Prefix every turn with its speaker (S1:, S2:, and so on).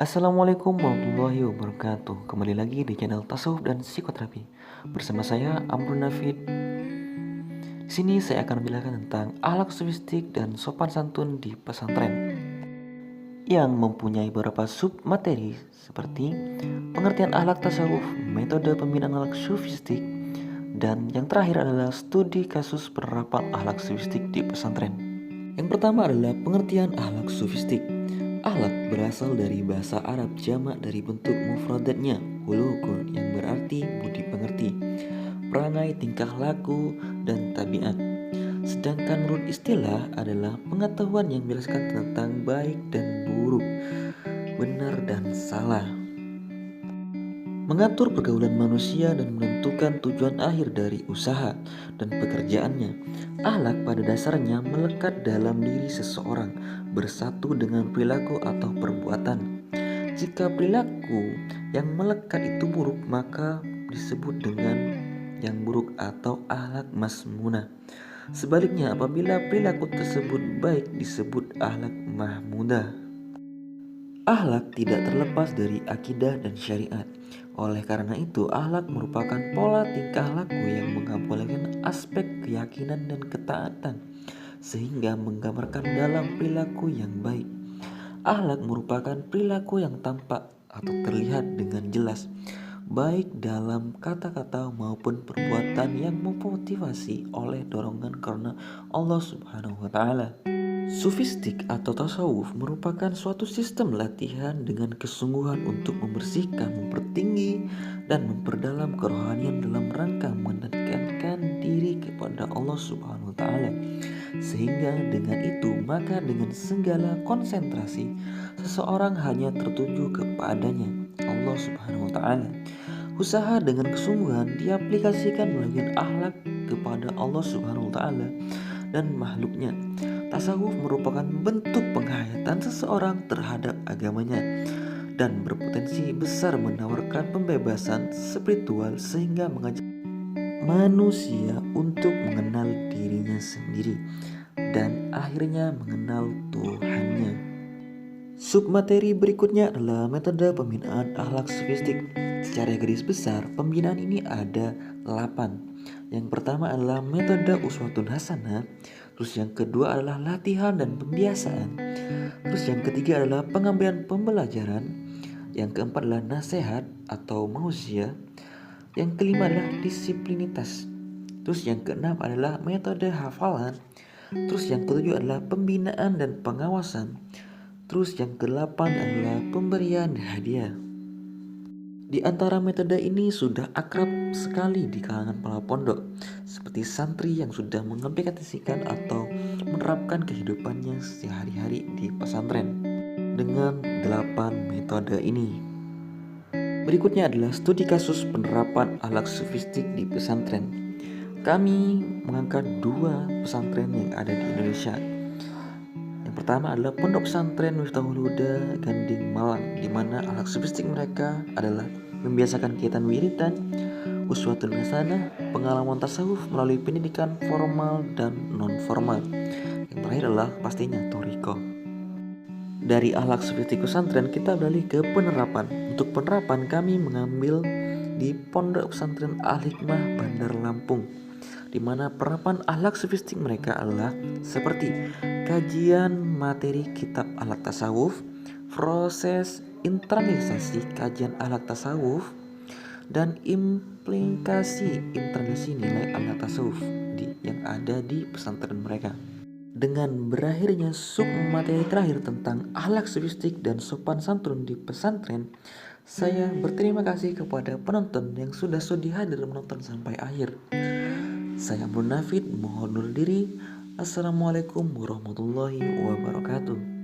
S1: Assalamualaikum warahmatullahi wabarakatuh. Kembali lagi di channel Tasawuf dan Psikoterapi bersama saya Amrun Nafid. Di sini saya akan menjelaskan tentang akhlak sofistik dan sopan santun di pesantren yang mempunyai beberapa sub materi seperti pengertian akhlak tasawuf, metode pembinaan akhlak sofistik, dan yang terakhir adalah studi kasus penerapan akhlak sofistik di pesantren. Yang pertama adalah pengertian akhlak sofistik. Akhlak berasal dari bahasa Arab, jamak dari bentuk mufradatnya hulukun yang berarti budi pengerti, perangai, tingkah laku, dan tabiat. Sedangkan menurut istilah adalah pengetahuan yang menjelaskan tentang baik dan buruk, benar dan salah, mengatur pergaulan manusia dan menentukan tujuan akhir dari usaha dan pekerjaannya. Akhlak pada dasarnya melekat dalam diri seseorang, bersatu dengan perilaku atau perbuatan. Jika perilaku yang melekat itu buruk, maka disebut dengan yang buruk atau akhlak masmunah. Sebaliknya, apabila perilaku tersebut baik, disebut akhlak mahmudah. Akhlak tidak terlepas dari akidah dan syariat. Oleh karena itu, akhlak merupakan pola tingkah laku yang menggabungkan aspek keyakinan dan ketaatan, sehingga menggambarkan dalam perilaku yang baik. Akhlak merupakan perilaku yang tampak atau terlihat dengan jelas, baik dalam kata-kata maupun perbuatan yang memotivasi oleh dorongan karena Allah Subhanahu wa Ta'ala. Sufistik atau tasawuf merupakan suatu sistem latihan dengan kesungguhan untuk membersihkan, mempertinggi, dan memperdalam kerohanian dalam rangka mendekatkan diri kepada Allah Subhanahu wa Ta'ala. Sehingga dengan itu, maka dengan segala konsentrasi, seseorang hanya tertuju kepadanya, Allah Subhanahu wa Ta'ala. Usaha dengan kesungguhan diaplikasikan melalui akhlak kepada Allah Subhanahu wa Ta'ala dan makhluknya. Tasawuf merupakan bentuk penghayatan seseorang terhadap agamanya dan berpotensi besar menawarkan pembebasan spiritual sehingga mengajak manusia untuk mengenal dirinya sendiri dan akhirnya mengenal Tuhannya. Submateri berikutnya adalah metode pembinaan akhlak sofistik. Secara garis besar, pembinaan ini ada 8. Yang pertama adalah metode uswatun hasanah. Terus yang kedua adalah latihan dan pembiasaan. Terus yang ketiga adalah pengambilan pembelajaran. Yang keempat adalah nasihat atau mausia. Yang kelima adalah disiplinitas. Terus yang keenam adalah metode hafalan. Terus yang ketujuh adalah pembinaan dan pengawasan. Terus yang kedelapan adalah pemberian hadiah. Di antara metode ini sudah akrab sekali di kalangan para pondok, seperti santri yang sudah mengaplikasikan atau menerapkan kehidupannya sehari-hari di pesantren dengan 8 metode ini. Berikutnya adalah studi kasus penerapan akhlak sofistik di pesantren. Kami mengangkat 2 pesantren yang ada di Indonesia. Yang pertama adalah Pondok Pesantren Miftahul Huda Ganding Malang, di mana akhlak sofistik mereka adalah membiasakan kegiatan wiridan, uswatun hasanah, pengalaman tasawuf melalui pendidikan formal dan non formal. Yang terakhir adalah pastinya toriko. Dari akhlak sofistik pesantren kita beralih ke penerapan. Untuk penerapan kami mengambil di Pondok Pesantren Al-Hikmah Bandar Lampung, di mana penerapan akhlak sofistik mereka adalah seperti kajian materi kitab akhlak tasawuf, proses internalisasi kajian akhlak tasawuf, dan implikasi internalisasi nilai akhlak tasawuf yang ada di pesantren mereka. Dengan berakhirnya sub materi terakhir tentang akhlak sofistik dan sopan santun di pesantren, saya berterima kasih kepada penonton yang sudah sudi hadir menonton sampai akhir. Saya Amrun Nafid, mohon undur diri. Assalamualaikum warahmatullahi wabarakatuh.